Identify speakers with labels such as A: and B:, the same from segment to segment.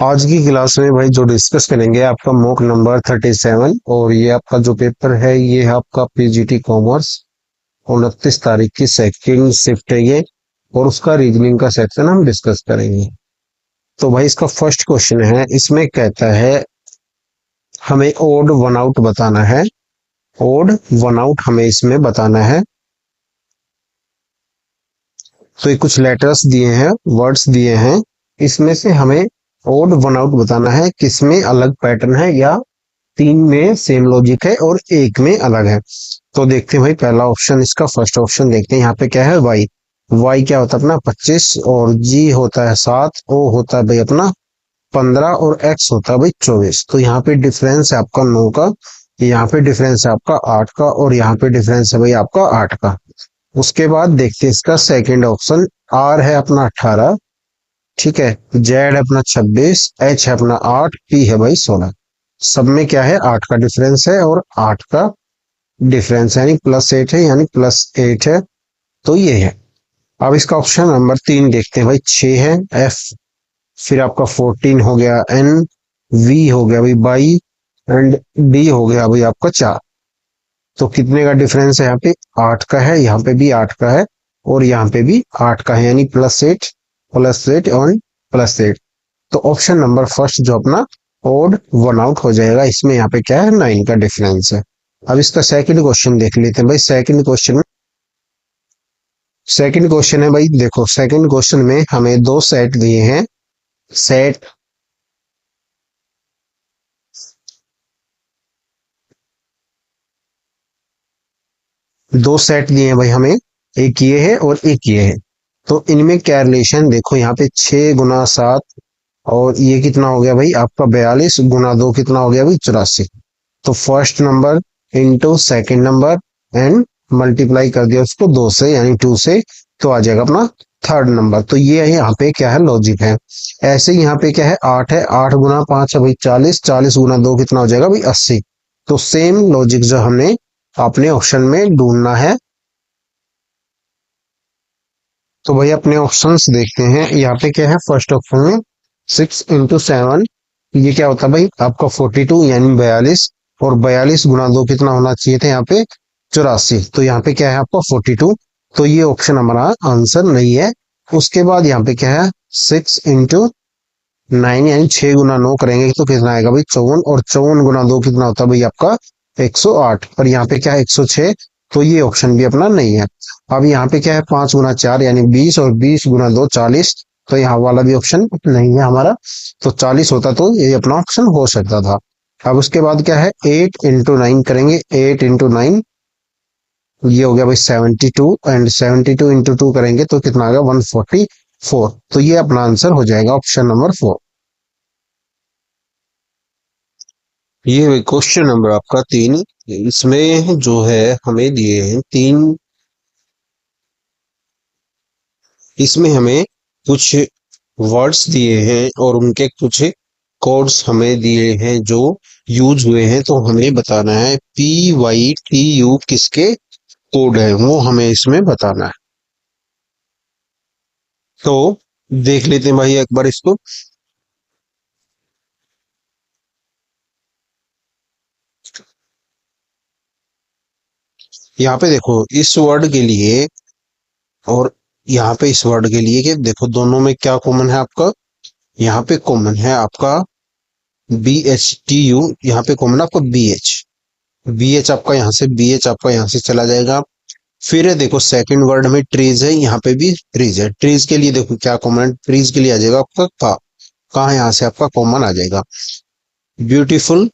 A: आज की क्लास में भाई जो डिस्कस करेंगे आपका मॉक नंबर 37 और ये आपका जो पेपर है ये है आपका पीजीटी कॉमर्स 29 तारीख की सेकंड शिफ्ट है ये। और उसका रीजनिंग का सेक्शन हम डिस्कस करेंगे। तो भाई इसका फर्स्ट क्वेश्चन है, इसमें कहता है हमें ओड वन आउट बताना है। ओड वन आउट हमें इसमें बताना है। तो ये कुछ लेटर्स दिए हैं, वर्ड्स दिए हैं, इसमें से हमें ओड वन आउट बताना है किसमें अलग पैटर्न है या तीन में सेम लॉजिक है और एक में अलग है। तो देखते हैं भाई, पहला ऑप्शन, इसका फर्स्ट ऑप्शन देखते हैं। यहाँ पे क्या है, वाई। वाई क्या होता है अपना 25, और जी होता है 7, ओ होता है भाई अपना 15, और एक्स होता है भाई 24। तो यहाँ पे डिफरेंस है आपका 9 का, यहाँ पे डिफरेंस है आपका 8 का, और यहाँ पे डिफरेंस है भाई आपका 8 का। उसके बाद देखते हैं इसका सेकेंड ऑप्शन। आर है अपना 18, ठीक है। जेड है अपना 26, एच है अपना 8, पी है भाई 16। सब में क्या है, 8 का डिफरेंस है और 8 का डिफरेंस यानी +8 है, यानी +8 है। तो ये है। अब इसका ऑप्शन नंबर 3 देखते हैं भाई। 6 है एफ, फिर आपका 14 हो गया एन, वी हो गया भाई 22, एंड डी हो गया भाई आपका 4। तो कितने का डिफरेंस है यहाँ पे, 8 का है, यहाँ पे भी 8 का है, और यहाँ पे भी 8 का है, यानी +8 और +8। तो ऑप्शन नंबर फर्स्ट जो अपना ओड वन आउट हो जाएगा। इसमें यहाँ पे क्या है, 9 का डिफरेंस है। अब इसका सेकंड क्वेश्चन देख लेते हैं भाई। सेकंड क्वेश्चन है भाई, देखो सेकंड क्वेश्चन में हमें दो सेट दिए हैं। सेट दो सेट दिए हैं भाई हमें, एक ये है और एक ये है। तो इनमें क्या रिलेशन, देखो यहाँ पे 6 × 7, और ये कितना हो गया भाई आपका 42, गुना 2 कितना हो गया भाई 84। तो first number into second number, and multiply कर दिया उसको 2 से यानी 2 से, तो आ जाएगा अपना थर्ड नंबर। तो ये है यहाँ पे क्या है, लॉजिक है। ऐसे ही यहाँ पे क्या है, 8 है, 8 × 5 है भाई 40, 40 गुना 2 कितना हो जाएगा भाई 80। तो सेम लॉजिक जो हमने अपने ऑप्शन में ढूंढना है। तो भाई अपने ऑप्शंस देखते हैं। यहाँ पे क्या है, फर्स्ट ऑप्शन में 6 × 7, ये क्या होता है भाई आपका 42 यानी 42, और 42 गुना 2 कितना होना चाहिए था यहाँ पे 84। तो यहाँ पे क्या है आपका 42। तो ये ऑप्शन हमारा आंसर नहीं है। उसके बाद यहाँ पे क्या है, 6 × 9 यानी 6 × 9 करेंगे तो कितना आएगा भाई 54, और 54 गुना 2 कितना होता है भाई आपका 108। पर यहाँ पे क्या है 106। तो ये ऑप्शन भी अपना नहीं है। अब यहाँ पे क्या है, 5 × 4 यानी 20, और 20 गुना 2 40। तो यहाँ वाला भी ऑप्शन नहीं है हमारा। तो 40 होता तो ये अपना ऑप्शन हो सकता था। अब उसके बाद क्या है, 8 × 9 करेंगे। 8 × 9 ये हो गया भाई 72, एंड 72 × 2 करेंगे तो कितना आ गया 144। तो ये अपना आंसर हो जाएगा ऑप्शन नंबर 4। ये क्वेश्चन नंबर आपका 3। इसमें जो है हमें दिए हैं 3, इसमें हमें कुछ वर्ड्स दिए हैं और उनके कुछ कोड्स हमें दिए हैं जो यूज हुए हैं। तो हमें बताना है PYTU किसके कोड है, वो हमें इसमें बताना है। तो देख लेते हैं भाई एक बार इसको। यहाँ पे देखो इस वर्ड के लिए और यहाँ पे इस वर्ड के लिए, कि देखो दोनों में क्या कॉमन है आपका, यहाँ पे कॉमन है आपका BHTU, यहाँ पे कॉमन है आपका BH आपका यहाँ से, BH आपका यहाँ से चला जाएगा। फिर है देखो सेकंड वर्ड में ट्रीज है, यहाँ पे भी ट्रीज है। ट्रीज के लिए देखो क्या कॉमन है, ट्रीज के लिए आ जाएगा आपका कहाँ यहाँ से आपका कॉमन आ जाएगा ब्यूटीफुल।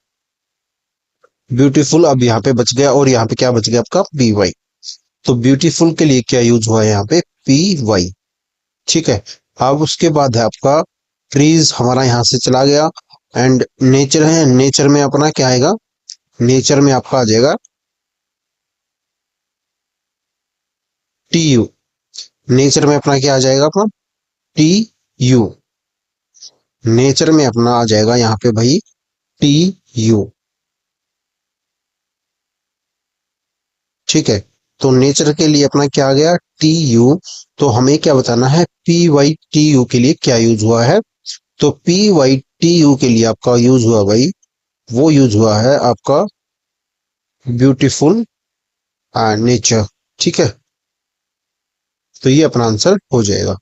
A: ब्यूटीफुल अब यहाँ पे बच गया, और यहाँ पे क्या बच गया आपका BY। तो ब्यूटीफुल के लिए क्या यूज हुआ है यहाँ पे PY, ठीक है। अब उसके बाद है आपका ट्रीज, हमारा यहाँ से चला गया। एंड नेचर है, नेचर में अपना क्या आएगा, नेचर में आपका आ जाएगा TU। नेचर में अपना क्या आ जाएगा अपना TU। नेचर में अपना आ जाएगा यहाँ पे भाई TU, ठीक है। तो नेचर के लिए अपना क्या आ गया TU। तो हमें क्या बताना है PYTU के लिए क्या यूज हुआ है। तो टी यू के लिए आपका यूज हुआ भाई, वो यूज हुआ है आपका ब्यूटीफुल नेचर। ठीक है, तो ये अपना आंसर हो जाएगा।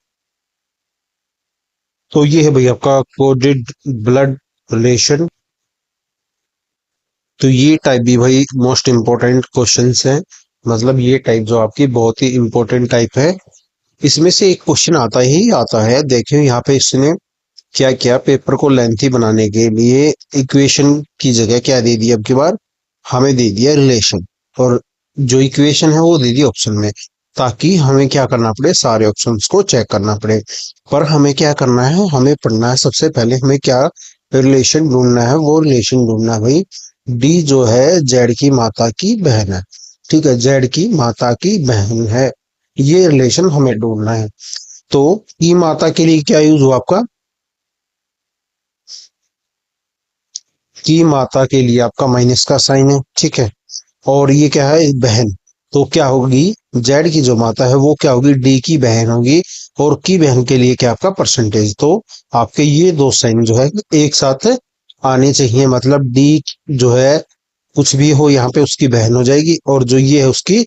A: तो ये है भाई आपका कोडेड ब्लड रिलेशन। तो ये टाइप भी भाई मोस्ट इम्पोर्टेंट क्वेश्चंस है, मतलब ये टाइप जो आपकी बहुत ही इम्पोर्टेंट टाइप है। इसमें से एक क्वेश्चन आता ही आता है, देखियो यहाँ पे इसने क्या किया, पेपर को लेंथी बनाने के लिए इक्वेशन की जगह क्या दे दी, अब की बार हमें दे दिया रिलेशन, और जो इक्वेशन है वो दे दी ऑप्शन में, ताकि हमें क्या करना पड़े, सारे ऑप्शंस को चेक करना पड़े। पर हमें क्या करना है, हमें पढ़ना है सबसे पहले, हमें क्या रिलेशन ढूंढना है, वो रिलेशन ढूंढना है भाई, डी जो है जेड की माता की बहन है। ठीक है, जेड की माता की बहन है, ये रिलेशन हमें ढूंढना है। तो ई माता के लिए क्या यूज हुआ आपका, की माता के लिए आपका माइनस का साइन है। ठीक है, और ये क्या है, बहन, तो क्या होगी, जेड की जो माता है वो क्या होगी, डी की बहन होगी, और की बहन के लिए क्या आपका परसेंटेज। तो आपके ये दो साइन जो है एक साथ आने चाहिए, मतलब डी जो है कुछ भी हो यहाँ पे उसकी बहन हो जाएगी, और जो ये है उसकी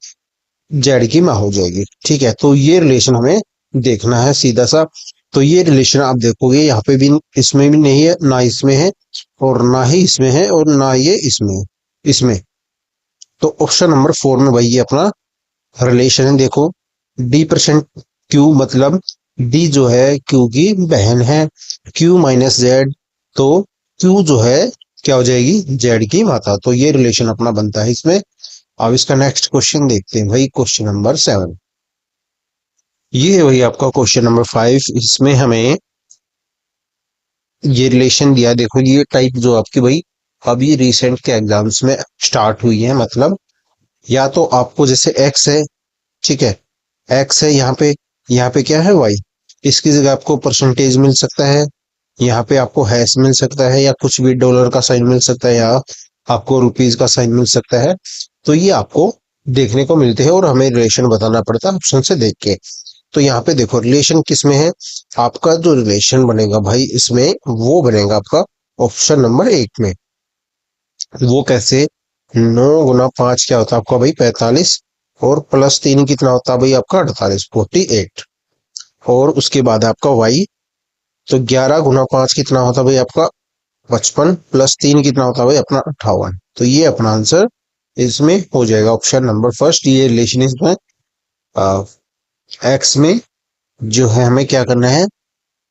A: जेड की माँ हो जाएगी। ठीक है, तो ये रिलेशन हमें देखना है सीधा सा। तो ये रिलेशन आप देखोगे यहाँ पे भी, इसमें भी नहीं है, ना इसमें है, और ना ही इसमें है, और ना ये इसमें है, इसमें। तो ऑप्शन नंबर 4 में भाई ये अपना रिलेशन है। देखो, डी परसेंट क्यू, मतलब डी जो है क्यू की बहन है, क्यू माइनस जेड, तो क्यू जो है क्या हो जाएगी, जेड की माता। तो ये रिलेशन अपना बनता है इसमें। अब इसका नेक्स्ट क्वेश्चन देखते हैं भाई, क्वेश्चन नंबर 7। ये है भाई आपका क्वेश्चन नंबर 5। इसमें हमें ये रिलेशन दिया, देखो ये टाइप जो आपकी भाई अभी रिसेंट के एग्जाम्स में स्टार्ट हुई है, मतलब या तो आपको जैसे एक्स है, ठीक है, एक्स है यहाँ पे क्या है वाई, इसकी जगह आपको परसेंटेज मिल सकता है, यहाँ पे आपको हैश मिल सकता है, या कुछ भी डॉलर का साइन मिल सकता है, या आपको रुपीज का साइन मिल सकता है। तो ये आपको देखने को मिलते हैं, और हमें रिलेशन बताना पड़ता है ऑप्शन से देख के। तो यहाँ पे देखो रिलेशन किस में है, आपका जो रिलेशन बनेगा भाई इसमें, वो बनेगा आपका ऑप्शन नंबर 8 में। वो कैसे, 9 गुना 5 क्या होता है आपका भाई 45, और +3 कितना होता है भाई आपका 48, 48। और उसके बाद आपका वाई, तो 11 गुना 5 कितना होता है भाई आपका 55, +3 कितना होता है भाई अपना 58। तो ये अपना आंसर इसमें हो जाएगा ऑप्शन नंबर फर्स्ट। ये रिलेशन इसमें एक्स में जो है हमें क्या करना है,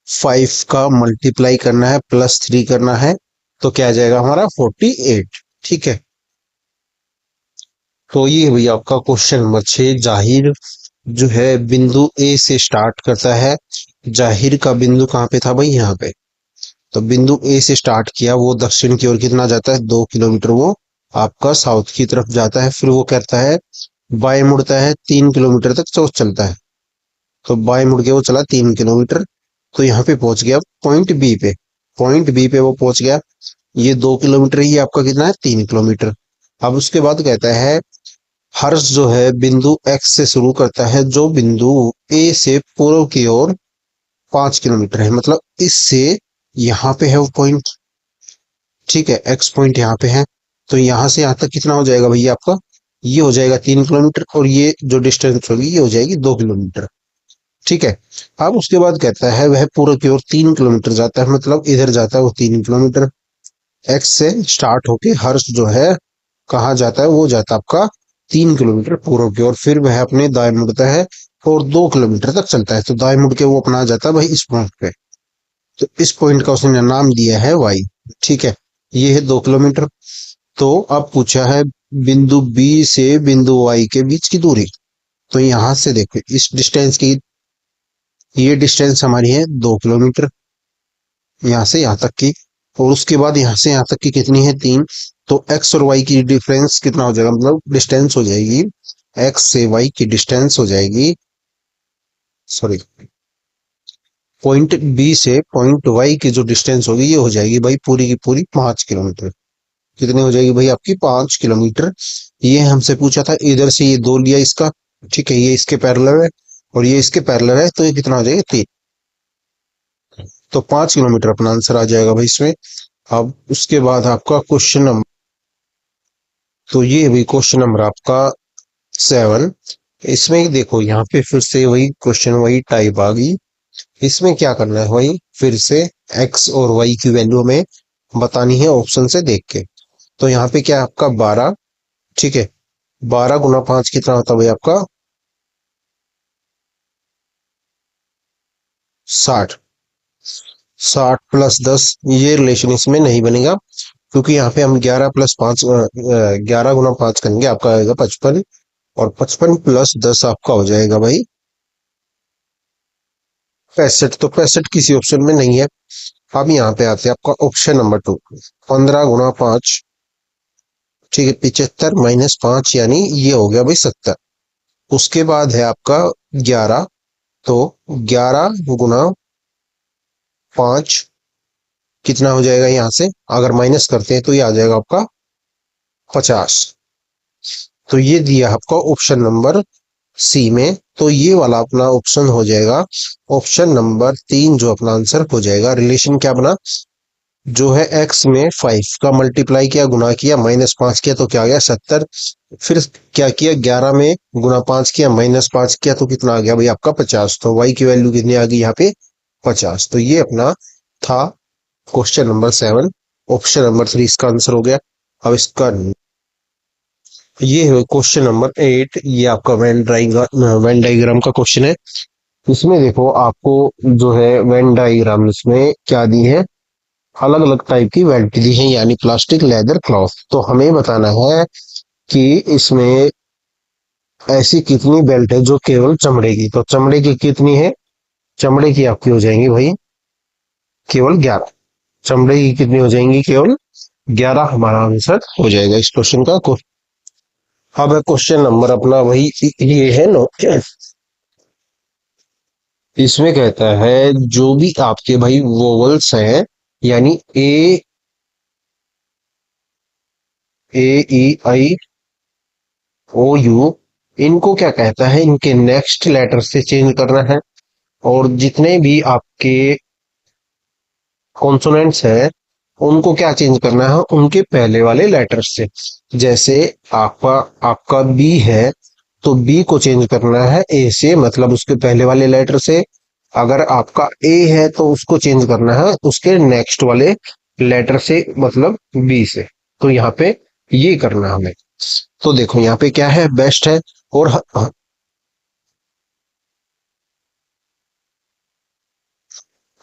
A: 5 का मल्टीप्लाई करना है, +3 करना है, तो क्या आ जाएगा हमारा 48। ठीक है, तो ये भैया आपका क्वेश्चन नंबर 6। जाहिर जो है बिंदु ए से स्टार्ट करता है, जाहिर का बिंदु कहाँ पे था भाई, यहाँ पे। तो बिंदु ए से स्टार्ट किया, वो दक्षिण की ओर कितना जाता है, 2 किलोमीटर, वो आपका साउथ की तरफ जाता है। फिर वो करता है बाएं मुड़ता है, 3 किलोमीटर तक चलता है। तो बाएं मुड़ के वो चला 3 किलोमीटर, तो यहाँ पे पहुंच गया पॉइंट बी पे, पॉइंट बी पे वो पहुंच गया। ये 2 किलोमीटर, ही आपका कितना है 3 किलोमीटर। अब उसके बाद कहता है हर्ष जो है बिंदु एक्स से शुरू करता है, जो बिंदु ए से पूर्व की ओर 5 किलोमीटर है, मतलब इससे यहाँ पे है वो पॉइंट। ठीक है, एक्स पॉइंट यहाँ पे है, तो यहाँ से यहाँ तक कितना हो जाएगा भैया आपका, ये हो जाएगा 3 किलोमीटर, और ये जो डिस्टेंस होगी ये हो जाएगी 2 किलोमीटर। ठीक है, अब उसके बाद कहता है वह पूर्व की ओर 3 किलोमीटर जाता है, मतलब इधर जाता है वो 3 किलोमीटर। एक्स से स्टार्ट होके हर्ष जो है कहाँ जाता है, वो जाता है आपका 3 किलोमीटर पूर्व की ओर। फिर वह अपने दाएं मुड़ता है और 2 किलोमीटर तक चलता है, तो दाएं मुड़ के वो अपना जाता है भाई इस पॉइंट पे। तो इस पॉइंट का उसने नाम दिया है वाई। ठीक है, ये है 2 किलोमीटर। तो अब पूछा है बिंदु बी से बिंदु वाई के बीच की दूरी। तो यहां से देखो इस डिस्टेंस की, ये डिस्टेंस हमारी है 2 किलोमीटर, यहाँ से यहाँ तक की, और उसके बाद यहाँ से यहाँ तक की कितनी है 3। तो एक्स और वाई की डिफरेंस कितना हो जाएगा, मतलब डिस्टेंस हो जाएगी, एक्स से वाई की डिस्टेंस हो जाएगी, सॉरी, पॉइंट बी से पॉइंट वाई की जो डिस्टेंस होगी ये हो जाएगी भाई पूरी की पूरी 5 किलोमीटर। कितनी हो जाएगी भाई आपकी 5 किलोमीटर। ये हमसे पूछा था, इधर से ये 2 लिया इसका, ठीक है, ये इसके पैरेलल है और ये इसके पैरेलल है, तो ये कितना हो जाएगा 3। तो 5 किलोमीटर अपना आंसर आ जाएगा भाई इसमें। अब उसके बाद आपका क्वेश्चन नंबर, तो ये भी क्वेश्चन नंबर आपका 7। इसमें देखो यहाँ पे फिर से वही क्वेश्चन वही टाइप आ गई। इसमें क्या करना है वही फिर से एक्स और वाई की वैल्यू हमें बतानी है ऑप्शन से देख के। तो यहाँ पे क्या है आपका 12, ठीक है। 12 × 5 कितना होता है भाई आपका 60। 60 + 10 ये रिलेशन इसमें नहीं बनेगा, क्योंकि यहाँ पे हम 11 + 5 11 × 5 करेंगे, आपका आएगा 55। और 55 + 10 आपका हो जाएगा भाई 65। तो 65 किसी ऑप्शन में नहीं है। अब यहाँ पे आते हैं आपका ऑप्शन नंबर 2, 15 × 5, ठीक है। 75 - 5 यानी ये हो गया भाई 70। उसके बाद है आपका 11, तो 11 × 5 कितना हो जाएगा, यहाँ से अगर माइनस करते हैं तो ये आ जाएगा आपका 50। तो ये दिया आपका ऑप्शन नंबर सी में। तो ये वाला अपना ऑप्शन हो जाएगा ऑप्शन नंबर 3, जो अपना आंसर हो जाएगा। रिलेशन क्या बना, जो है एक्स में 5 का मल्टीप्लाई किया, गुना किया, -5 किया तो क्या आ गया 70। फिर क्या किया 11 में × 5 किया, -5 किया तो कितना आ गया भाई आपका 50। तो वाई की वैल्यू कितनी आ गई यहाँ पे 50। तो ये अपना था क्वेश्चन नंबर 7। ऑप्शन नंबर 3 इसका आंसर हो गया। अब इसका ये है क्वेश्चन नंबर 8। ये आपका वेन डायग्राम का क्वेश्चन है। इसमें देखो आपको जो है वेन डायग्राम इसमें क्या दी है, अलग अलग टाइप की बेल्ट दी है, यानी प्लास्टिक, लेदर, क्लॉथ। तो हमें बताना है कि इसमें ऐसी कितनी बेल्ट है जो केवल चमड़े की। तो चमड़े की कितनी है, चमड़े की आपकी हो जाएंगी भाई केवल 11। चमड़े की कितनी हो जाएंगी केवल 11, हमारा आंसर हो जाएगा इस क्वेश्चन का। अब है क्वेश्चन नंबर अपना वही ये है नो, इसमें कहता है जो भी आपके भाई वोवल्स हैं, यानी ए ई आई ओ यू, इनको क्या कहता है, इनके नेक्स्ट लेटर से चेंज करना है। और जितने भी आपके कॉन्सोनेंट्स हैं उनको क्या चेंज करना है, उनके पहले वाले लेटर से। जैसे आपका आपका बी है, तो बी को चेंज करना है ए से, मतलब उसके पहले वाले लेटर से। अगर आपका ए है तो उसको चेंज करना है उसके नेक्स्ट वाले लेटर से, मतलब बी से। तो यहाँ पे ये करना है हमें। तो देखो यहाँ पे क्या है बेस्ट है। और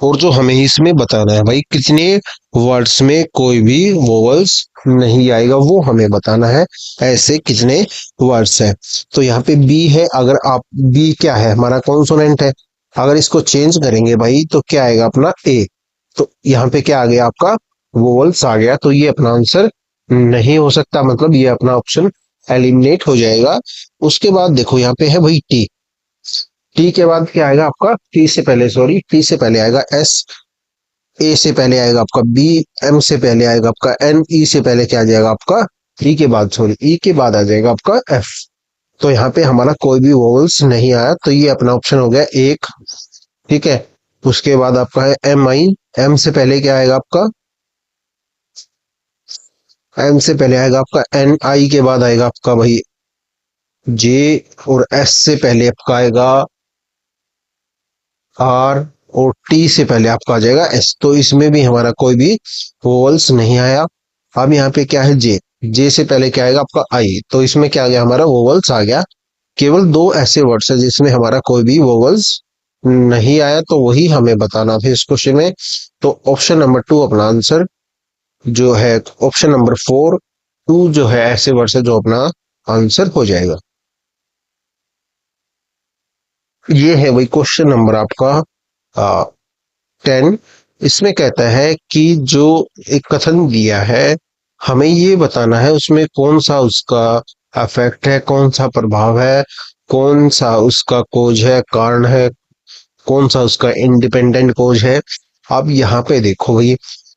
A: और जो हमें इसमें बताना है भाई कितने वर्ड्स में कोई भी वोवल्स नहीं आएगा, वो हमें बताना है। ऐसे कितने वर्ड्स हैं। तो यहाँ पे बी है, अगर आप बी क्या है हमारा कॉन्सोनेंट है, अगर इसको चेंज करेंगे भाई तो क्या आएगा अपना ए। तो यहाँ पे क्या आ गया आपका वोवल्स आ गया, तो ये अपना आंसर नहीं हो सकता, मतलब ये अपना ऑप्शन एलिमिनेट हो जाएगा। उसके बाद देखो यहाँ पे है भाई टी। टी के बाद क्या आएगा आपका, टी से पहले सॉरी टी से पहले आएगा एस, ए से पहले आएगा आपका बी, एम से पहले आएगा आपका एन, ई से पहले क्या आ जाएगा आपका ई के बाद सॉरी ई के बाद आ जाएगा आपका एफ। तो यहाँ पे हमारा कोई भी वोवल्स नहीं आया, तो ये अपना ऑप्शन हो गया एक, ठीक है। उसके बाद आपका है एम आई, एम से पहले क्या आएगा आपका, एम से पहले आएगा आपका एन, आई के बाद आएगा आपका भाई जे, और एस से पहले आपका आएगा आर, और टी से पहले आपका आ जाएगा एस। तो इसमें भी हमारा कोई भी वोवल्स नहीं आया। अब यहाँ पे क्या है जे, जे से पहले क्या आएगा आपका आई, तो इसमें क्या आ गया हमारा वोवल्स आ गया। केवल दो ऐसे वर्ड्स है जिसमें हमारा कोई भी वोवल्स नहीं आया, तो वही हमें बताना था इस क्वेश्चन में। तो ऑप्शन नंबर 2 अपना आंसर जो है, ऑप्शन नंबर 4 2 जो है ऐसे वर्ड्स है जो अपना आंसर हो जाएगा। ये है वही क्वेश्चन नंबर आपका 10। इसमें कहता है कि जो एक कथन दिया है, हमें ये बताना है उसमें कौन सा उसका अफेक्ट है, कौन सा प्रभाव है, कौन सा उसका कोज है, कारण है, कौन सा उसका इंडिपेंडेंट कोज है। अब यहाँ पे देखो भाई,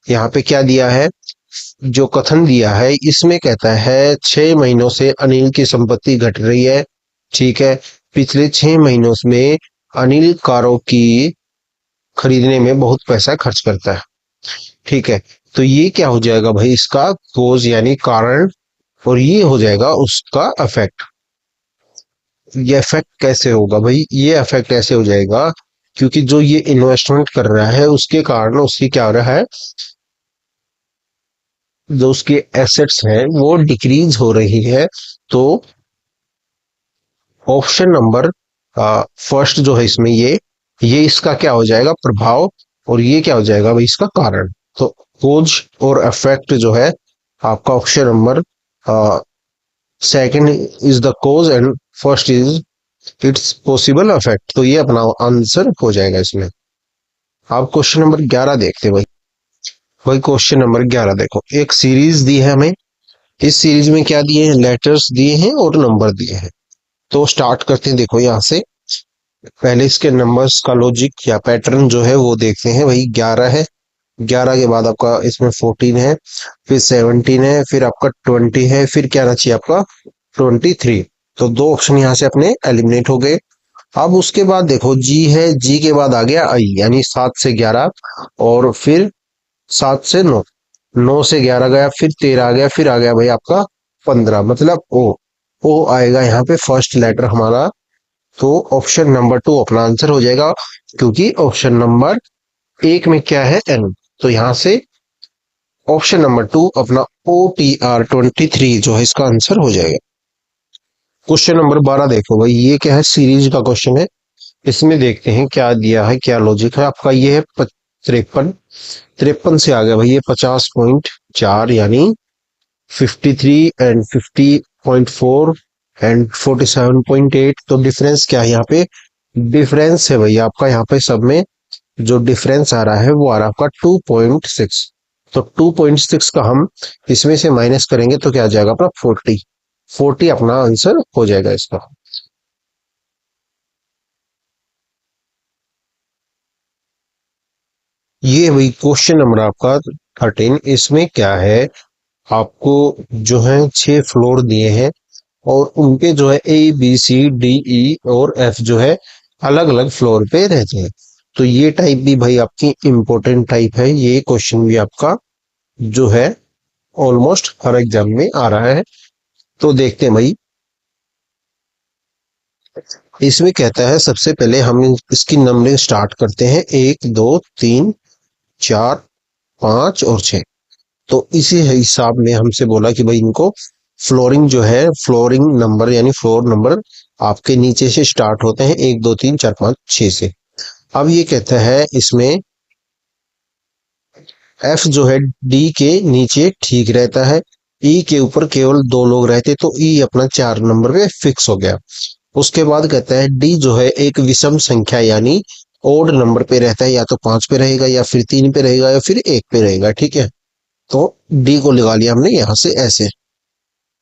A: यहाँ पे क्या दिया है, जो कथन दिया है इसमें कहता है 6 महीनों से अनिल की संपत्ति घट रही है, ठीक है। पिछले 6 महीनों में अनिल कारों की खरीदने में बहुत पैसा खर्च करता है। ठीक है, तो ये क्या हो जाएगा भाई, इसका कोज यानी कारण, और ये हो जाएगा उसका अफेक्ट। ये इफेक्ट कैसे होगा भाई, ये इफेक्ट ऐसे हो जाएगा क्योंकि जो ये इन्वेस्टमेंट कर रहा है उसके कारण उसकी क्या हो रहा है, जो उसके एसेट्स हैं वो डिक्रीज हो रही है। तो ऑप्शन नंबर फर्स्ट जो है इसमें ये इसका क्या हो जाएगा, प्रभाव, और ये क्या हो जाएगा भाई, इसका कारण। तो कोज और इफेक्ट जो है आपका option number second is the cause and first is its possible effect. तो ये अपना आंसर हो जाएगा इसमें। आप क्वेश्चन नंबर 11 देखते हैं भाई। भाई क्वेश्चन नंबर 11 देखो, एक सीरीज दी है हमें। इस सीरीज में क्या दिए हैं, लेटर्स दिए हैं और नंबर दिए हैं। तो स्टार्ट करते हैं, देखो यहाँ से पहले इसके नंबर्स का लॉजिक या पैटर्न जो है वो देखते हैं। वही 11 है, 11 के बाद आपका इसमें 14 है, फिर 17 है, फिर आपका 20 है, फिर क्या आना चाहिए आपका 23। तो दो ऑप्शन यहाँ से अपने एलिमिनेट हो गए। अब उसके बाद देखो जी है, जी के बाद आ गया आई, यानी 7 से 11, और फिर 7 से 9, 9 से 11 गया, फिर 13 आ गया, फिर आ गया भाई आपका 15, मतलब ओ आएगा यहाँ पे फर्स्ट लेटर हमारा। तो ऑप्शन नंबर 2 अपना आंसर हो जाएगा, क्योंकि ऑप्शन नंबर 1 में क्या है, एन। तो यहाँ से ऑप्शन नंबर 2 अपना OTR 23 जो है इसका आंसर हो जाएगा। क्वेश्चन नंबर 12 देखो भाई, ये क्या है, सीरीज का क्वेश्चन है। इसमें देखते हैं क्या दिया है, क्या लॉजिक है आपका। ये है 53, 53 से आ गया भाई ये 50.4, यानी 53 एंड 50.4 एंड 47.8। तो डिफरेंस क्या है यहाँ पे, डिफरेंस है भाई आपका यहाँ पे सब में जो डिफरेंस आ रहा है वो आ रहा है आपका 2.6। तो 2.6 का हम इसमें से माइनस करेंगे तो क्या आ जाएगा अपना 40, 40 अपना आंसर हो जाएगा इसका। ये वही क्वेश्चन नंबर आपका 13। इसमें क्या है, आपको जो है 6 फ्लोर दिए हैं और उनके जो है A B C D E और F जो है अलग अलग फ्लोर पे रहते हैं। तो ये टाइप भी भाई आपकी इंपॉर्टेंट टाइप है। ये क्वेश्चन भी आपका जो है ऑलमोस्ट हर एग्जाम में आ रहा है। तो देखते हैं भाई, इसमें कहता है सबसे पहले हम इसकी नंबरिंग स्टार्ट करते हैं, 1 2 3 4 5 और 6। तो इसी हिसाब में हमसे बोला कि भाई इनको फ्लोरिंग जो है, फ्लोरिंग नंबर यानी फ्लोर नंबर आपके नीचे से स्टार्ट होते हैं, 1 2 3 4 5 6 से। अब ये कहता है इसमें एफ जो है डी के नीचे ठीक रहता है, ई के ऊपर केवल 2 लोग रहते, तो ई अपना 4 नंबर पे फिक्स हो गया। उसके बाद कहता है डी जो है एक विषम संख्या यानी ओड नंबर पे रहता है, या तो 5 पे रहेगा या फिर 3 पे रहेगा या फिर 1 पे रहेगा। ठीक है, तो डी को लगा लिया हमने यहां से ऐसे।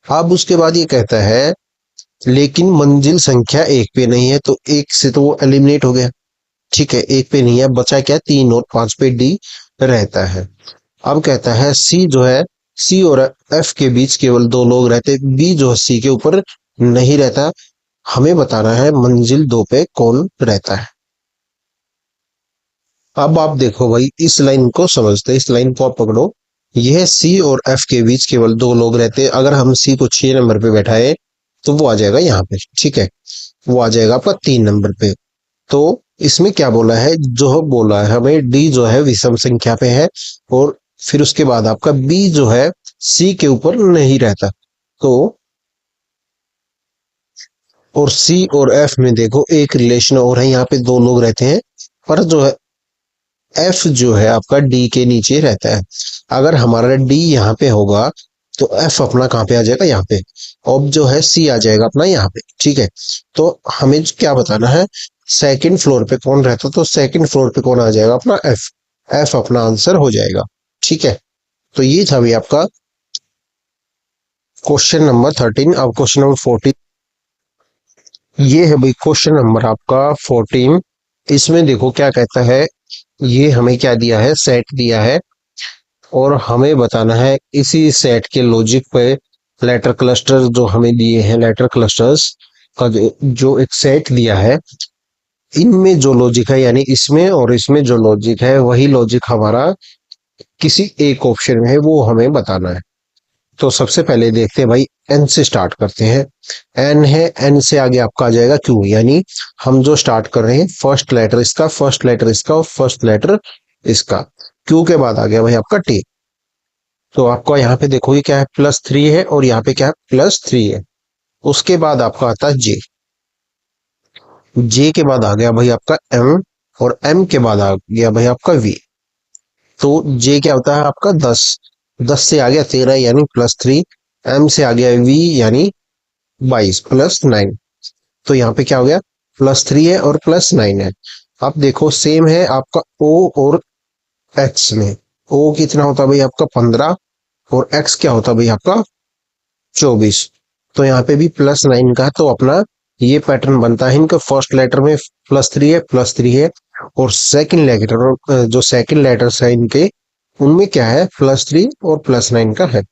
A: अब उसके बाद ये कहता है लेकिन मंजिल संख्या 1 पे नहीं है, तो 1 से तो वो एलिमिनेट हो गया। ठीक है, 1 पे नहीं है, बचा क्या, 3 और 5 पे डी रहता है। अब कहता है सी जो है, सी और एफ के बीच केवल 2 लोग रहते, बी जो है सी के ऊपर नहीं रहता। हमें बताना है मंजिल 2 पे कौन रहता है। अब आप देखो भाई, इस लाइन को समझते, इस लाइन को आप पकड़ो। यह सी और एफ के बीच केवल 2 लोग रहते हैं। अगर हम सी को 6 नंबर पे बैठाए तो वो आ जाएगा यहाँ पे। ठीक है, वो आ जाएगा आपका 3 नंबर पे। तो इसमें क्या बोला है, जो बोला है हमें डी जो है विषम संख्या पे है, और फिर उसके बाद आपका बी जो है सी के ऊपर नहीं रहता। तो और सी और एफ में देखो एक रिलेशन और है, यहाँ पे 2 लोग रहते हैं, पर जो है एफ जो है आपका डी के नीचे रहता है। अगर हमारा डी यहाँ पे होगा तो एफ अपना कहाँ पे आ जाएगा, यहाँ पे। अब जो है सी आ जाएगा अपना यहाँ पे। ठीक है, तो हमें क्या बताना है, सेकंड फ्लोर पे कौन रहता है, तो सेकंड फ्लोर पे कौन आ जाएगा अपना एफ, एफ अपना आंसर हो जाएगा। ठीक है, तो ये था भी आपका क्वेश्चन नंबर 13। अब क्वेश्चन नंबर 14, ये है भाई क्वेश्चन नंबर आपका 14। इसमें देखो क्या कहता है, ये हमें क्या दिया है, सेट दिया है, और हमें बताना है इसी सेट के लॉजिक पे लेटर क्लस्टर जो हमें दिए हैं, लेटर क्लस्टर्स का जो एक सेट दिया है, इनमें जो लॉजिक है यानी इसमें और इसमें जो लॉजिक है वही लॉजिक हमारा किसी एक ऑप्शन में है, वो हमें बताना है। तो सबसे पहले देखते हैं भाई, एन से स्टार्ट करते हैं। एन है, एन से आगे आपका आ जाएगा क्यू, यानी हम जो स्टार्ट कर रहे हैं फर्स्ट लेटर इसका, फर्स्ट लेटर इसका और फर्स्ट लेटर इसका। क्यू के बाद आ गया भाई आपका टी। तो आपका यहाँ पे देखोगे क्या है, +3 है और यहाँ पे क्या है, +3 है। उसके बाद आपका आता है जे। जे के बाद आ गया भाई आपका एम, और एम के बाद आ गया भाई आपका वी। तो जे क्या होता है आपका 10, 10 से आ गया 13 यानी +3। एम से आ गया वी यानी 22 +9। तो यहाँ पे क्या हो गया, +3 है और +9 है। आप देखो सेम है आपका ओ और एक्स में। ओ कितना होता है भाई आपका 15, और एक्स क्या होता है भाई आपका 24। तो यहाँ पे भी +9 का है, तो अपना ये पैटर्न बनता है। इनका फर्स्ट लेटर में +3 है, +3 है, और सेकंड लेटर जो सेकंड लेटर्स है इनके, उनमें क्या है, +3 और +9 का है।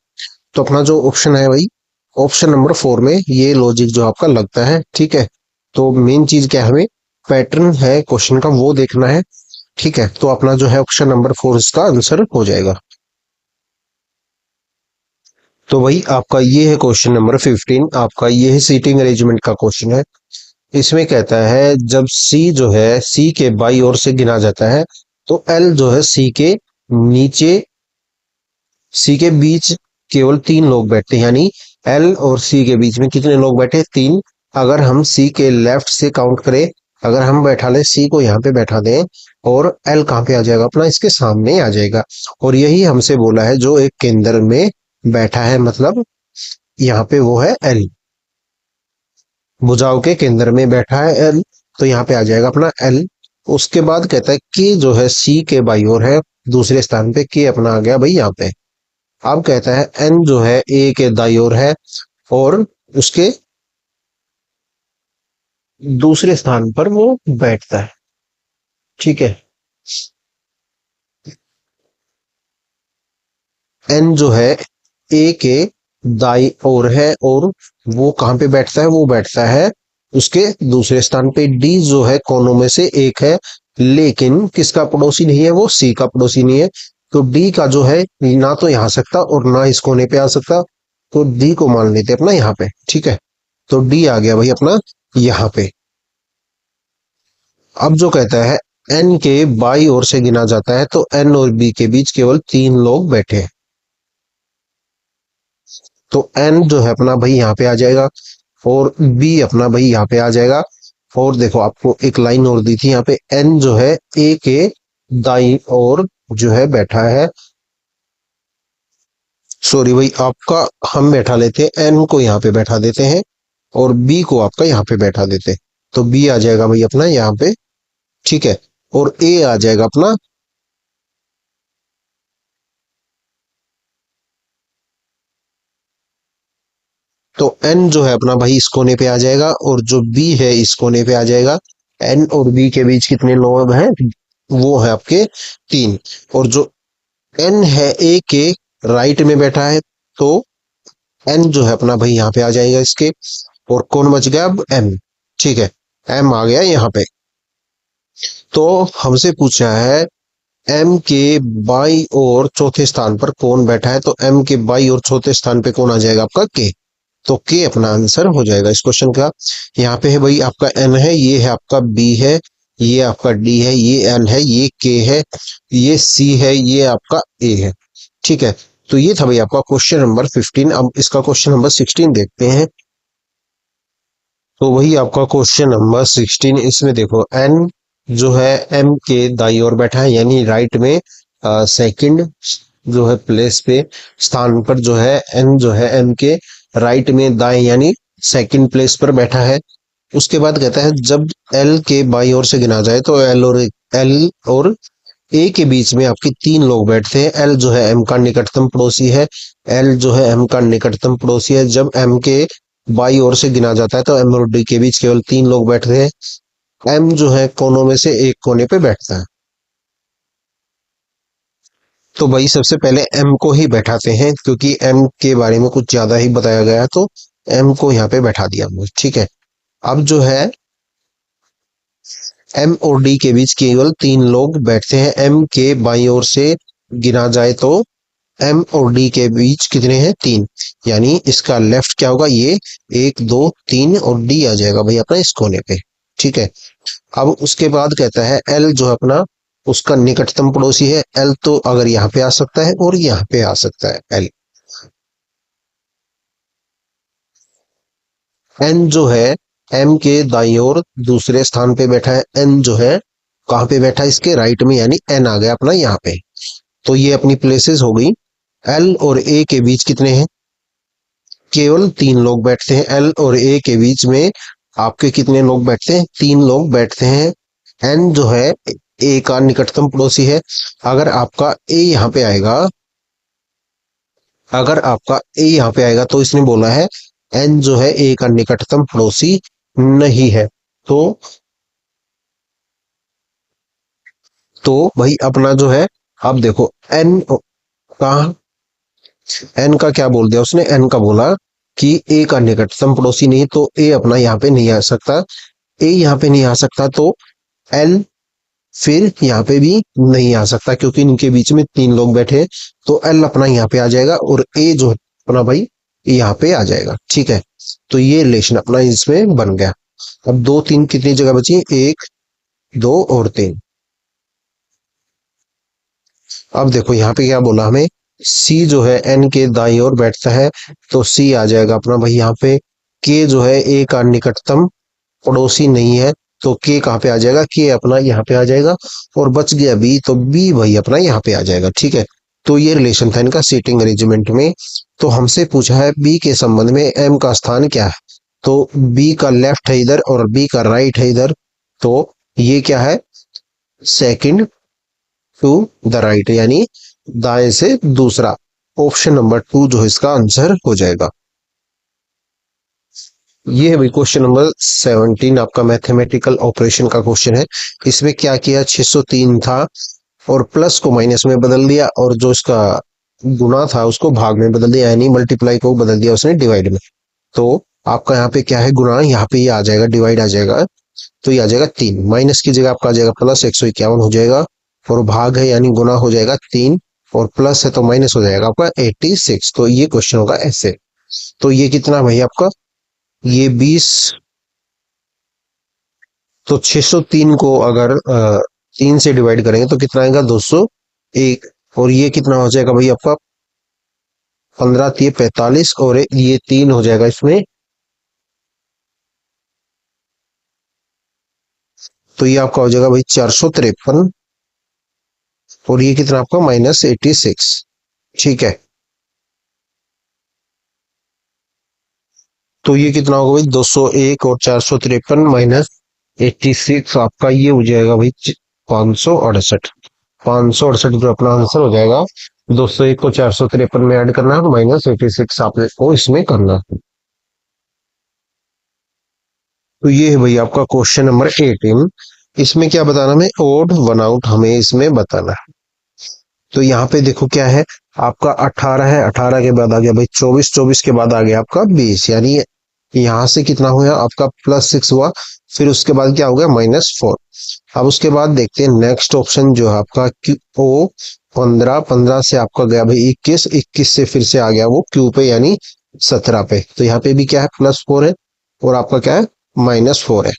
A: तो अपना जो ऑप्शन है भाई, ऑप्शन नंबर 4 में ये लॉजिक जो आपका लगता है। ठीक है, तो मेन चीज क्या है, हमें पैटर्न है क्वेश्चन का वो देखना है। ठीक है, तो अपना जो है ऑप्शन नंबर 4 इसका आंसर हो जाएगा। तो भाई आपका ये है क्वेश्चन नंबर 15, आपका ये है सीटिंग अरेंजमेंट का क्वेश्चन है। इसमें कहता है जब सी जो है सी के बाई ओर से गिना जाता है, तो एल जो है सी के नीचे, सी के बीच केवल 3 लोग बैठते हैं, यानी एल और सी के बीच में कितने लोग बैठे, 3। अगर हम सी के लेफ्ट से काउंट करें, अगर हम बैठा लें सी को यहाँ पे बैठा दें, और एल कहाँ पे आ जाएगा अपना, इसके सामने आ जाएगा। और यही हमसे बोला है जो एक केंद्र में बैठा है, मतलब यहाँ पे वो है एल, भुजाओं के केंद्र में बैठा है एल। तो यहाँ पे आ जाएगा अपना एल। उसके बाद कहता है के जो है सी के बाई ओर है, दूसरे स्थान पे के अपना आ गया भाई यहाँ पे। अब कहता है एन जो है ए के दाई ओर है, और उसके दूसरे स्थान पर वो बैठता है। ठीक है, एन जो है ए के दाई ओर है, और वो कहाँ पे बैठता है, वो बैठता है उसके दूसरे स्थान पे। डी जो है कोनों में से एक है, लेकिन किसका पड़ोसी नहीं है, वो सी का पड़ोसी नहीं है। तो डी का जो है ना तो यहाँ आ सकता और ना इस कोने पे आ सकता, तो डी को मान लेते अपना यहाँ पे। ठीक है, तो डी आ गया भाई अपना यहाँ पे। अब जो कहता है एन के बाई ओर से गिना जाता है, तो एन और बी के बीच केवल 3 लोग बैठे हैं। तो एन जो है अपना भाई यहाँ पे आ जाएगा, और बी अपना भाई यहाँ पे आ जाएगा। और देखो आपको एक लाइन और दी थी यहाँ पे, एन जो है ए के दाई और जो है बैठा है, सॉरी भाई आपका, हम बैठा लेते हैं एन को यहाँ पे बैठा देते हैं, और बी को आपका यहाँ पे बैठा देते हैं। तो बी आ जाएगा भाई अपना यहाँ पे। ठीक है, और ए आ जाएगा अपना, तो एन जो है अपना भाई इस कोने पे आ जाएगा, और जो बी है इस कोने पे आ जाएगा। एन और बी के बीच कितने लोग हैं, वो है आपके 3। और जो एन है ए के राइट में बैठा है, तो एन जो है अपना भाई यहाँ पे आ जाएगा इसके, और कौन बच गया अब, एम। ठीक है, एम आ गया यहाँ पे। तो हमसे पूछा है एम के बाई और चौथे स्थान पर कौन बैठा है, तो एम के बाई और चौथे स्थान पे कौन आ जाएगा आपका, के। तो के अपना आंसर हो जाएगा इस क्वेश्चन का। यहाँ पे है भाई आपका एन है, ये है आपका बी है, ये आपका डी है, ये एल है, ये के है, ये सी है, ये आपका ए है। ठीक है, तो ये था भाई आपका क्वेश्चन नंबर 15। अब इसका क्वेश्चन नंबर 16 देखते हैं। तो वही आपका क्वेश्चन नंबर 16, इसमें देखो एन जो है एम के दाई ओर बैठा है, यानी राइट में सेकंड जो है प्लेस पे, स्थान पर जो है एन जो है एम के राइट में दाएं यानी सेकंड प्लेस पर बैठा है। उसके बाद कहता है जब एल के बाई ओर से गिना जाए, तो एल और ए के बीच में आपके 3 लोग बैठते हैं। एल जो है एम का निकटतम पड़ोसी है, एल जो है एम का निकटतम पड़ोसी है। जब एम के बाई ओर से गिना जाता है, तो एम और डी के बीच केवल 3 लोग बैठते हैं। एम जो है कोनों में से एक कोने पे बैठता है। तो भाई सबसे पहले एम को ही बैठाते हैं, क्योंकि एम के बारे में कुछ ज्यादा ही बताया गया है, तो एम को यहाँ पे बैठा दिया हमने। ठीक है, अब जो है एम और डी के बीच केवल 3 लोग बैठते हैं। एम के बाईं ओर से गिना जाए तो एम और डी के बीच कितने हैं? 3। यानी इसका लेफ्ट क्या होगा? ये 1 2 3 और डी आ जाएगा भाई अपना इस कोने पे। ठीक है। अब उसके बाद कहता है एल जो है अपना उसका निकटतम पड़ोसी है। एल तो अगर यहाँ पे आ सकता है और यहाँ पे आ सकता है एल। एन जो है एम के दाईं ओर दूसरे स्थान पे बैठा है। एन जो है कहाँ पे बैठा है? इसके राइट में, यानी एन आ गया अपना यहाँ पे। तो ये अपनी प्लेसेस हो गई। एल और ए के बीच कितने हैं? केवल 3 लोग बैठते हैं। एल और ए के बीच में आपके कितने लोग बैठते हैं? 3 लोग बैठते हैं। एन जो है ए का निकटतम पड़ोसी है। अगर आपका ए यहाँ पे आएगा अगर आपका ए यहाँ पे आएगा तो इसने बोला है एन जो है ए का निकटतम पड़ोसी नहीं है। तो भाई अपना जो है, अब देखो एन का का क्या बोल दिया उसने? एन का बोला कि ए का निकटतम पड़ोसी नहीं, तो ए अपना यहाँ पे नहीं आ सकता। ए यहाँ पे नहीं आ सकता तो एल फिर यहाँ पे भी नहीं आ सकता, क्योंकि इनके बीच में 3 लोग बैठे हैं। तो एल अपना यहाँ पे आ जाएगा और ए जो है अपना भाई यहाँ पे आ जाएगा। ठीक है। तो ये रिलेशन अपना इसमें बन गया। अब 2 3 कितनी जगह बची? 1 2 और 3। अब देखो यहाँ पे क्या बोला हमें? सी जो है एन के दाईं ओर बैठता है, तो सी आ जाएगा अपना भाई यहाँ पे। के जो है ए का निकटतम पड़ोसी नहीं है, तो के कहाँ पे आ जाएगा? के अपना यहाँ पे आ जाएगा। और बच गया बी, तो बी भाई अपना यहाँ पे आ जाएगा। ठीक है। तो ये रिलेशन था इनका सीटिंग अरेंजमेंट में। तो हमसे पूछा है बी के संबंध में एम का स्थान क्या है। तो बी का लेफ्ट है इधर और बी का राइट है इधर। तो ये क्या है? सेकंड टू द राइट, यानी दाएं से दूसरा। ऑप्शन नंबर 2 जो है इसका आंसर हो जाएगा। ये है भाई क्वेश्चन नंबर 17 आपका मैथमेटिकल ऑपरेशन का क्वेश्चन है। इसमें क्या किया? 603 था और प्लस को माइनस में बदल दिया, और जो इसका गुना था उसको भाग में बदल दिया, यानी मल्टीप्लाई को बदल दिया उसने डिवाइड में। तो आपका यहाँ पे क्या है? गुना, यहाँ पे ये आ जाएगा डिवाइड आ जाएगा। तो ये आ जाएगा 3, माइनस की जगह आपका आ जाएगा प्लस 151 हो जाएगा। और भाग है यानी गुना हो जाएगा 3, और प्लस है तो माइनस हो जाएगा आपका 86। तो ये क्वेश्चन होगा ऐसे। तो ये कितना भाई आपका? ये 20। तो 603 को अगर 3 से डिवाइड करेंगे तो कितना आएगा? 201। और ये कितना हो जाएगा भाई आपका? 15 3 45, और ये 3 हो जाएगा इसमें। तो ये आपका हो जाएगा भाई 453। और ये कितना आपका? -86। ठीक है। तो ये कितना होगा भाई? 201 और 453 -86 आपका ये हो जाएगा भाई 568। 568 जो अपना आंसर हो जाएगा। 201 को 453 में ऐड करना है, -86 आपको इसमें करना है। तो ये है भाई आपका क्वेश्चन नंबर 18। इसमें क्या बताना हमें? ओड वन आउट हमें इसमें बताना है। तो यहाँ पे देखो क्या है? आपका 18 है, 18 के बाद आ गया भाई 24, 24 के बाद आ गया आपका 20, यानी यहाँ से कितना हुआ आपका? +6 हुआ। फिर उसके बाद क्या हो गया? -4। अब उसके बाद देखते हैं नेक्स्ट ऑप्शन जो है आपका क्यू ओ 15, 15 से आपका गया भाई 21, 21 से फिर से आ गया वो क्यू पे, यानी 17 पे। तो यहाँ पे भी क्या है? +4 है, और आपका क्या है? -4 है।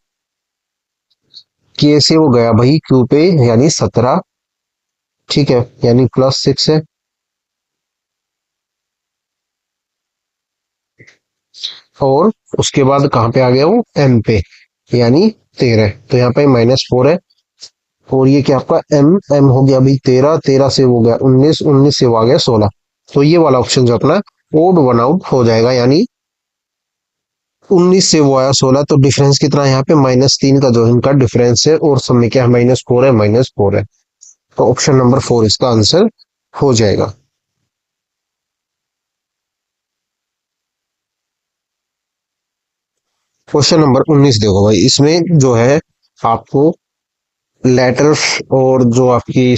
A: के से वो गया भाई क्यू पे, यानी 17। ठीक है, यानी +6 है। और उसके बाद कहाँ पे आ गया वो? एम पे, यानी 13। तो यहाँ पे -4 है। और ये क्या आपका? एम एम हो गया भाई 13, 13 से हो गया 19, 19 से वो आ गया 16। तो ये वाला ऑप्शन जो अपना ओड वन आउट हो जाएगा, यानी 19 से वो आया 16। तो डिफरेंस कितना है यहाँ पे? -3 का जो इनका डिफरेंस है, और सब में क्या है? -4 है, -4 है। तो ऑप्शन नंबर 4 इसका आंसर हो जाएगा। क्वेश्चन नंबर 19 देखो भाई, इसमें जो है आपको लेटर्स और जो आपकी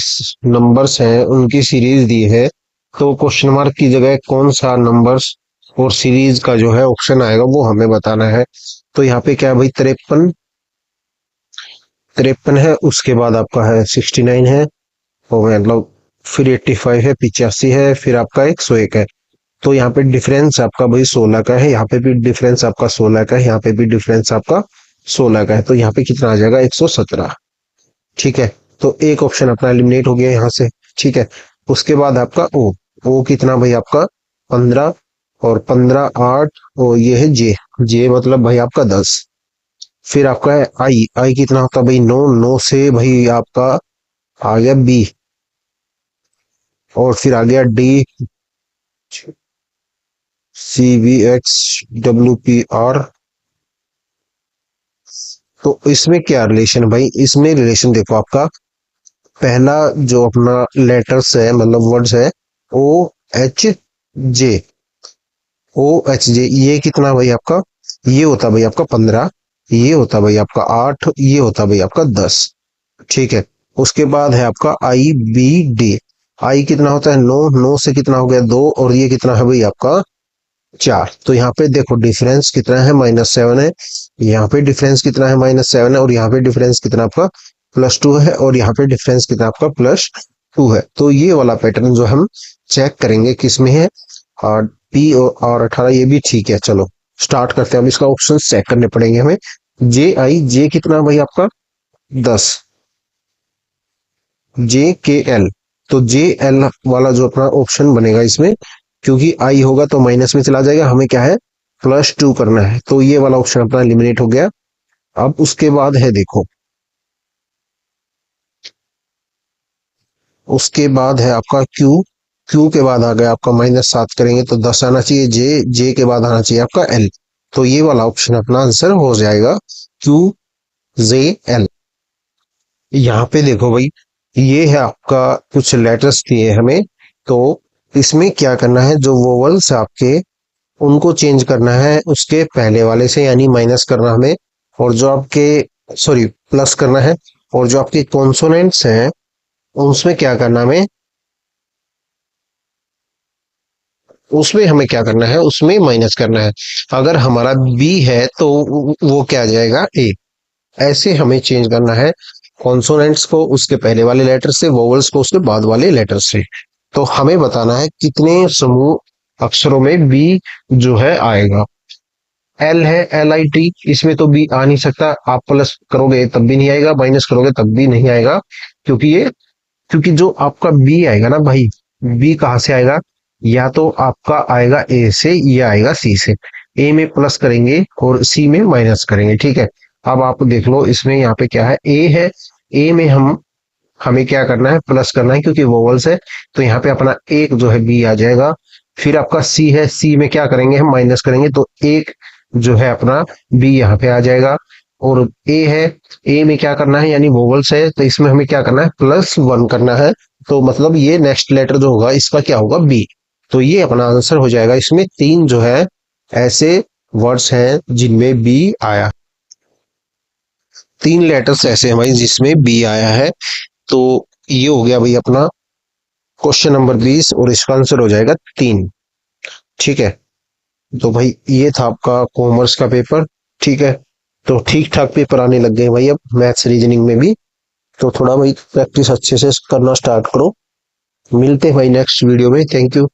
A: नंबर्स हैं उनकी सीरीज दी है। तो क्वेश्चन मार्क की जगह कौन सा नंबर्स और सीरीज का जो है ऑप्शन आएगा वो हमें बताना है। तो यहाँ पे क्या है भाई? 53, 53 है, उसके बाद आपका है 69 है, और मतलब फिर 85 है, 85 है, फिर आपका 101 है। तो यहाँ पे डिफरेंस आपका भाई 16 का है, यहाँ पे भी डिफरेंस आपका 16 का है, यहाँ पे भी डिफरेंस आपका 16 का है। तो यहाँ पे कितना आ जाएगा? 117। ठीक है, तो एक ऑप्शन अपना एलिमिनेट हो गया यहाँ से। ठीक है, उसके बाद आपका ओ कितना भाई? आपका 15, और 15 8, और ये है जे मतलब भाई आपका 10। फिर आपका है आई कितना होता है भाई? 9, 9 से भाई आपका आ गया बी, और फिर आ गया D, C V X W P R. तो इसमें क्या रिलेशन है भाई? इसमें रिलेशन देखो, आपका पहला जो अपना लेटर्स है, मतलब वर्ड्स है, O H J, O H J, ये कितना भाई आपका? ये होता भाई आपका 15, ये होता भाई आपका 8, ये होता भाई आपका 10। ठीक है, उसके बाद है आपका आई बी डी। आई कितना होता है? 9, 9 से कितना हो गया? 2, और ये कितना है भाई आपका? 4। तो यहाँ पे देखो डिफरेंस कितना है? -7 है। यहाँ पे डिफरेंस कितना है? -7 है, और यहाँ पे डिफरेंस कितना आपका? +2 है, और यहाँ पे डिफरेंस कितना आपका? +2 है। तो ये वाला पैटर्न जो हम चेक करेंगे किस में है, और पी और 18 ये भी ठीक है। चलो स्टार्ट करते हैं। अब इसका ऑप्शन चेक करने पड़ेंगे हमें। जे कितना भाई आपका? 10, JKL। तो JL वाला जो अपना ऑप्शन बनेगा इसमें, क्योंकि आई होगा तो माइनस में चला जाएगा, हमें क्या है? +2 करना है, तो ये वाला ऑप्शन अपना एलिमिनेट हो गया। अब उसके बाद है देखो, उसके बाद है आपका क्यू के बाद आ गया आपका -7 करेंगे तो 10 आना चाहिए। जे के बाद आना चाहिए आपका एल। तो ये वाला ऑप्शन अपना आंसर हो जाएगा QJL। यहाँ पे देखो भाई, ये है आपका कुछ लेटर्स दिए हमें। तो इसमें क्या करना है? जो वोवल्स आपके, उनको चेंज करना है उसके पहले वाले से, यानी माइनस करना हमें। और जो आपके, सॉरी, प्लस करना है। और जो आपके कॉन्सोनेंट्स हैं, उसमें क्या करना हमें? उसमें हमें क्या करना है? उसमें माइनस करना है। अगर हमारा बी है तो वो क्या आ जाएगा? ए। ऐसे हमें चेंज करना है कॉन्सोनेंट्स को उसके पहले वाले लेटर से, वोवल्स को उसके बाद वाले लेटर से। तो हमें बताना है कितने समूह अक्षरों में बी जो है आएगा। एल है, LIT, इसमें तो बी आ नहीं सकता। आप प्लस करोगे तब भी नहीं आएगा, माइनस करोगे तब भी नहीं आएगा, क्योंकि ये, क्योंकि जो आपका बी आएगा ना भाई, बी कहाँ से आएगा? या तो आपका आएगा ए से, या आएगा सी से। ए में प्लस करेंगे और सी में माइनस करेंगे। ठीक है, अब आप देख लो इसमें यहाँ पे क्या है? ए है। ए में हमें क्या करना है? प्लस करना है, क्योंकि वोवल्स है। तो यहाँ पे अपना एक जो है बी आ जाएगा। फिर आपका सी है, सी में क्या करेंगे? हम माइनस करेंगे, तो एक जो है अपना बी यहाँ पे आ जाएगा। और ए है, ए में क्या करना है? यानी वोवल्स है, तो इसमें हमें क्या करना है? +1 करना है। तो मतलब ये नेक्स्ट लेटर जो होगा इसका क्या होगा? बी। तो ये अपना आंसर हो जाएगा। इसमें 3 जो है ऐसे वर्ड्स हैं जिनमें बी आया। 3 लेटर्स ऐसे हैं भाई जिसमें बी आया है। तो ये हो गया भाई अपना क्वेश्चन नंबर 20, और इसका आंसर हो जाएगा 3। ठीक है, तो भाई ये था आपका कॉमर्स का पेपर। ठीक है, तो ठीक ठाक पेपर आने लग गए भाई अब मैथ्स रीजनिंग में भी। तो थोड़ा भाई प्रैक्टिस अच्छे से करना स्टार्ट करो। मिलते हैं भाई नेक्स्ट वीडियो में। Thank you.